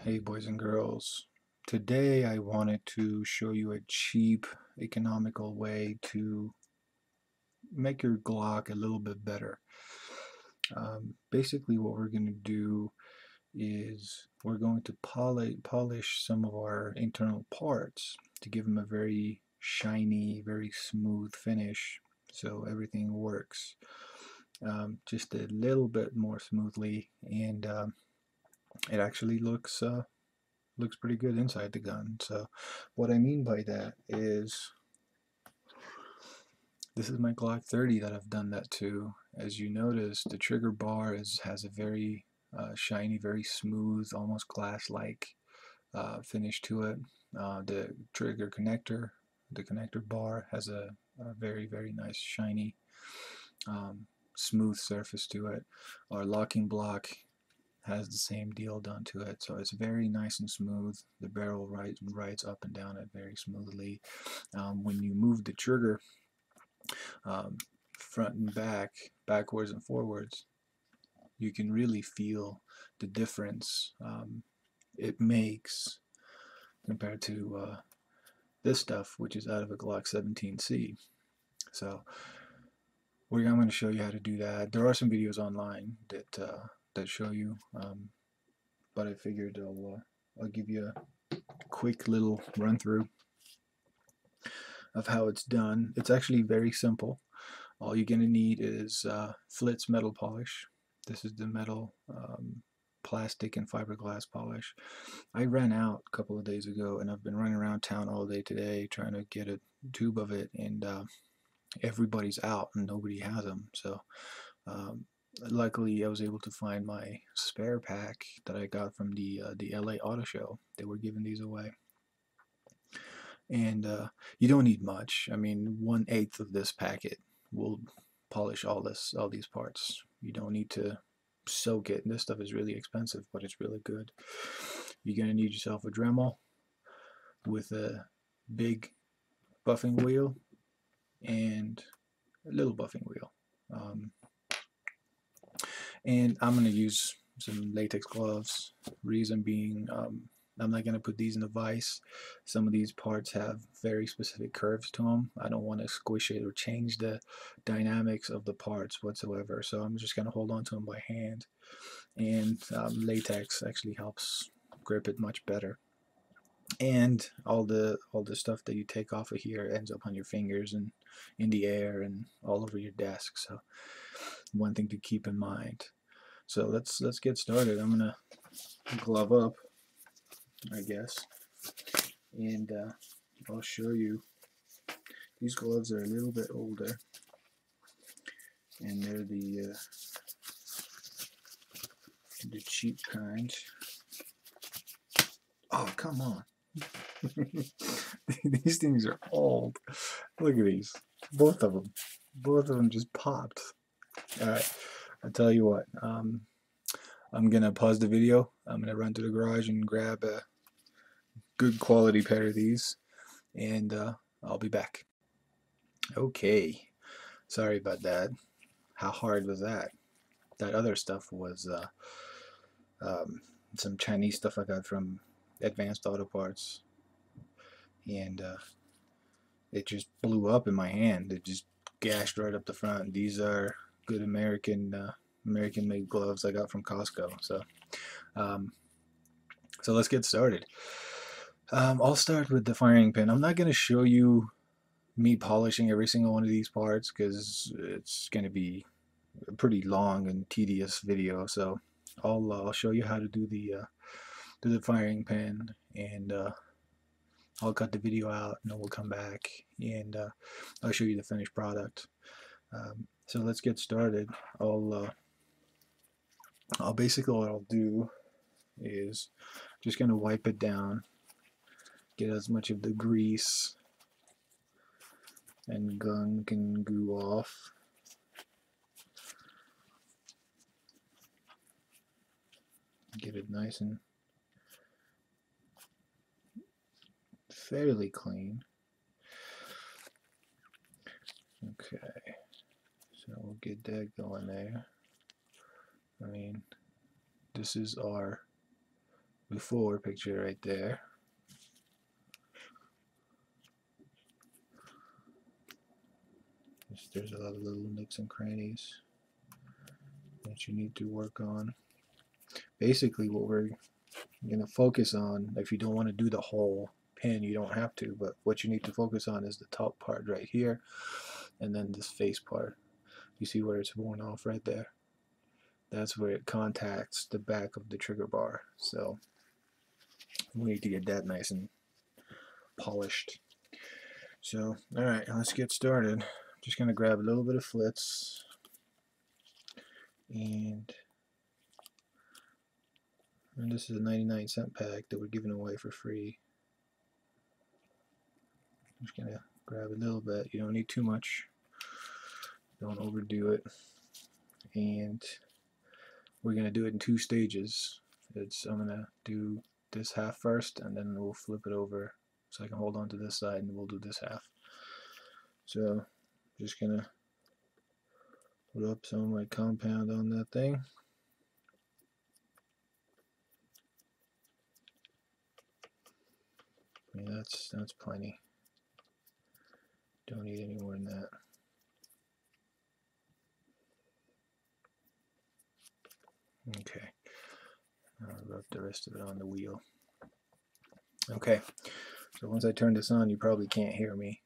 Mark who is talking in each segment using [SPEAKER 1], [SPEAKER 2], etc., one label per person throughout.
[SPEAKER 1] Hey boys and girls, today I wanted to show you a cheap, economical way to make your Glock a little bit better. Basically what we're going to do is we're going to polish some of our internal parts to give them a very shiny, very smooth finish so everything works just a little bit more smoothly, and it actually looks pretty good inside the gun. So what I mean by that is this is my Glock 30 that I've done that to. As you notice, the trigger bar has a very shiny, very smooth, almost glass-like finish to it. The trigger connector, the connector bar has a very, very nice, shiny, smooth surface to it. Our locking block has the same deal done to it, so it's very nice and smooth. The barrel rides up and down it very smoothly. When you move the trigger um, front and back, backwards and forwards, you can really feel the difference it makes compared to this stuff, which is out of a Glock 17C. So I'm going to show you how to do that. There are some videos online that show you, but I figured I'll give you a quick little run through of how it's done. It's actually very simple. All you're going to need is Flitz metal polish. This is the metal, plastic, and fiberglass polish. I ran out a couple of days ago, and I've been running around town all day today trying to get a tube of it, and everybody's out and nobody has them. So um, luckily I was able to find my spare pack that I got from the LA Auto Show. They were giving these away, and you don't need much. I mean, 1/8 of this packet will polish all these parts. You don't need to soak it. And this stuff is really expensive, but it's really good. You're gonna need yourself a Dremel with a big buffing wheel and a little buffing wheel. And I'm gonna use some latex gloves. Reason being, I'm not going to put these in a vise. Some of these parts have very specific curves to them. I don't want to squish it or change the dynamics of the parts whatsoever. So I'm just going to hold on to them by hand. And latex actually helps grip it much better. And all the stuff that you take off of here ends up on your fingers and in the air and all over your desk. So one thing to keep in mind. So let's get started. I'm gonna glove up, I guess, and I'll show you. These gloves are a little bit older, and they're the cheap kind. Oh, come on. These things are old. Look at these. Both of them. Both of them just popped. Alright, I'll tell you what. I'm going to pause the video. I'm going to run to the garage and grab a good quality pair of these, and I'll be back. Okay. Sorry about that. How hard was that? That other stuff was some Chinese stuff I got from Advanced Auto Parts, and it just blew up in my hand. It just gashed right up the front. These are good American-made gloves I got from Costco. So let's get started. I'll start with the firing pin. I'm not going to show you me polishing every single one of these parts because it's going to be a pretty long and tedious video. So I'll show you how to do the firing pin, and I'll cut the video out, and then we'll come back and I'll show you the finished product. So let's get started. I'll basically what I'll do is just gonna wipe it down, get as much of the grease and gunk and goo off. Get it nice and fairly clean. Okay, so we'll get that going there. I mean, this is our before picture right there. There's a lot of little nooks and crannies that you need to work on. Basically what we're going to focus on, if you don't want to do the whole pin, you don't have to, but what you need to focus on is the top part right here, and then this face part. You see where it's worn off right there? That's where it contacts the back of the trigger bar. So we need to get that nice and polished. So, alright, let's get started. Just going to grab a little bit of flitz, and this is a 99-cent pack that we're giving away for free. I'm just going to grab a little bit. You don't need too much. Don't overdo it. And we're going to do it in 2 stages. I'm going to do this half first, and then we'll flip it over so I can hold on to this side, and we'll do this half. So just going to put up some of my compound on that thing. Yeah, that's plenty. Don't need any more than that. Okay, I'll rub the rest of it on the wheel. Okay, so once I turn this on, you probably can't hear me.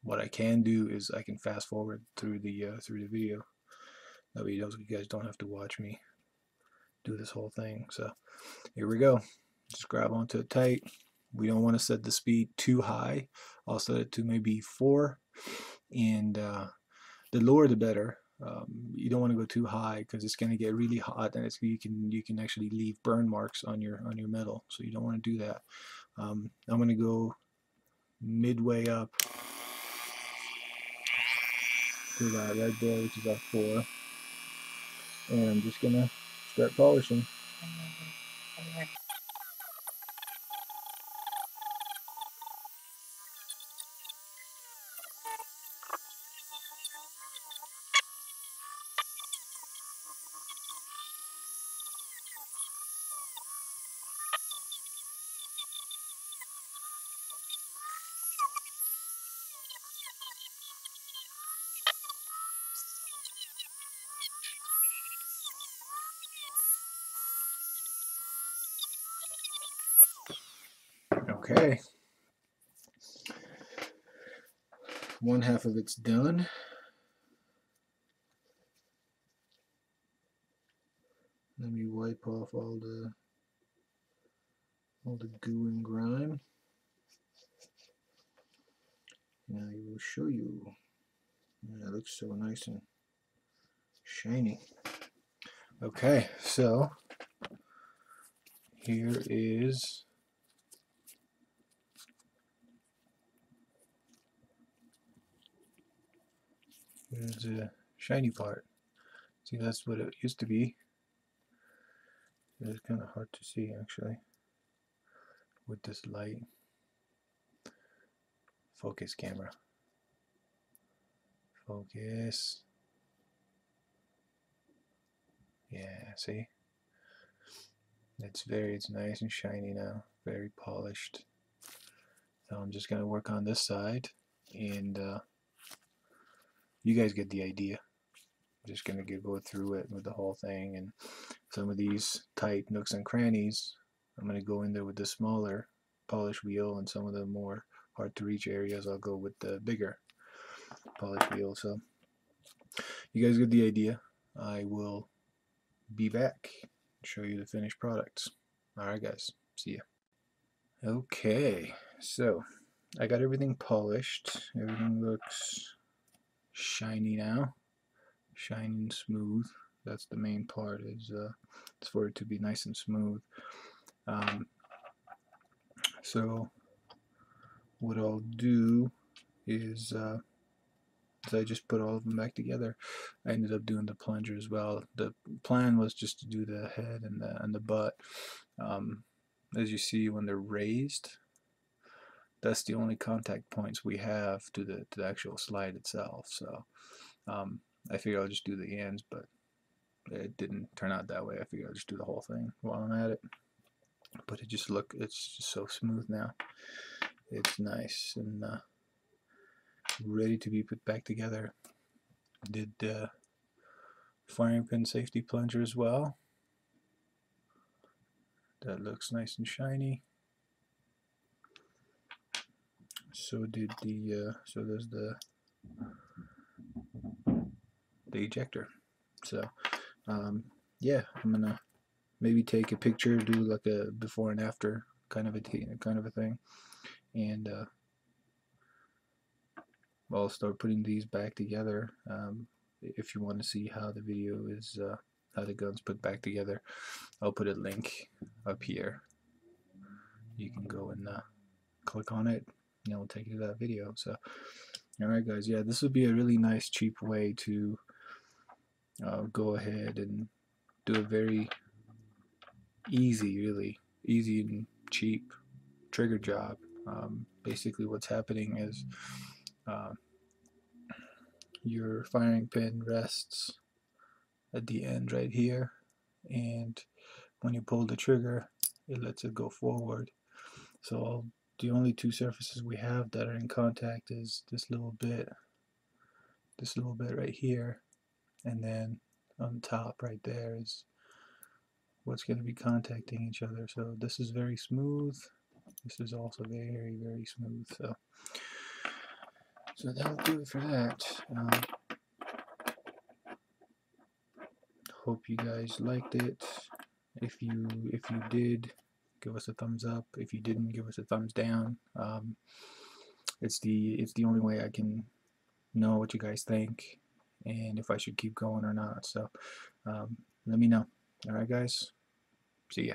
[SPEAKER 1] What I can do is I can fast forward through the video. That way you guys don't have to watch me do this whole thing. So here we go. Just grab onto it tight. We don't want to set the speed too high. I'll set it to maybe 4, and the lower the better. You don't want to go too high because it's going to get really hot, and you can actually leave burn marks on your metal. So you don't want to do that. I'm going to go midway up to that right there, which is our 4, and I'm just going to start polishing. Okay, one half of it's done. Let me wipe off all the goo and grime. And I will show you. Yeah, it looks so nice and shiny. Okay, so here's the shiny part. See, that's what it used to be. It's kind of hard to see actually with this light. Focus, camera. Focus. Yeah, see? It's nice and shiny now. Very polished. So I'm just going to work on this side, and you guys get the idea. I'm just going to go through it with the whole thing, and some of these tight nooks and crannies, I'm going to go in there with the smaller polish wheel, and some of the more hard to reach areas I'll go with the bigger polish wheel. So you guys get the idea. I will be back and show you the finished products. Alright guys, see ya. Okay, so I got everything polished. Everything looks shiny now. Shiny and smooth. That's the main part, is it's for it to be nice and smooth. So what I'll do is I just put all of them back together. I ended up doing the plunger as well. The plan was just to do the head and the butt. As you see, when they're raised, that's the only contact points we have to the actual slide itself. So I figured I'll just do the ends, but it didn't turn out that way. I figured I'll just do the whole thing while I'm at it. but it's just so smooth now. It's nice and ready to be put back together. Did firing pin safety plunger as well. That looks nice and shiny. So did the so does the ejector. So yeah, I'm gonna maybe take a picture, do like a before and after kind of a thing, and I'll start putting these back together. If you want to see how the video is, how the gun's put back together, I'll put a link up here. You can go and click on it, and it'll take you to that video. So, alright guys, yeah, this would be a really nice cheap way to go ahead and do a very really easy and cheap trigger job. Basically what's happening is your firing pin rests at the end right here, and when you pull the trigger it lets it go forward. So the only two surfaces we have that are in contact is this little bit right here, and then on top right there is what's going to be contacting each other. So this is very smooth. This is also very, very smooth. So that'll do it for that. Hope you guys liked it. If you did, give us a thumbs up. If you didn't, give us a thumbs down. It's the only way I can know what you guys think and if I should keep going or not. So let me know. All right, guys. See ya.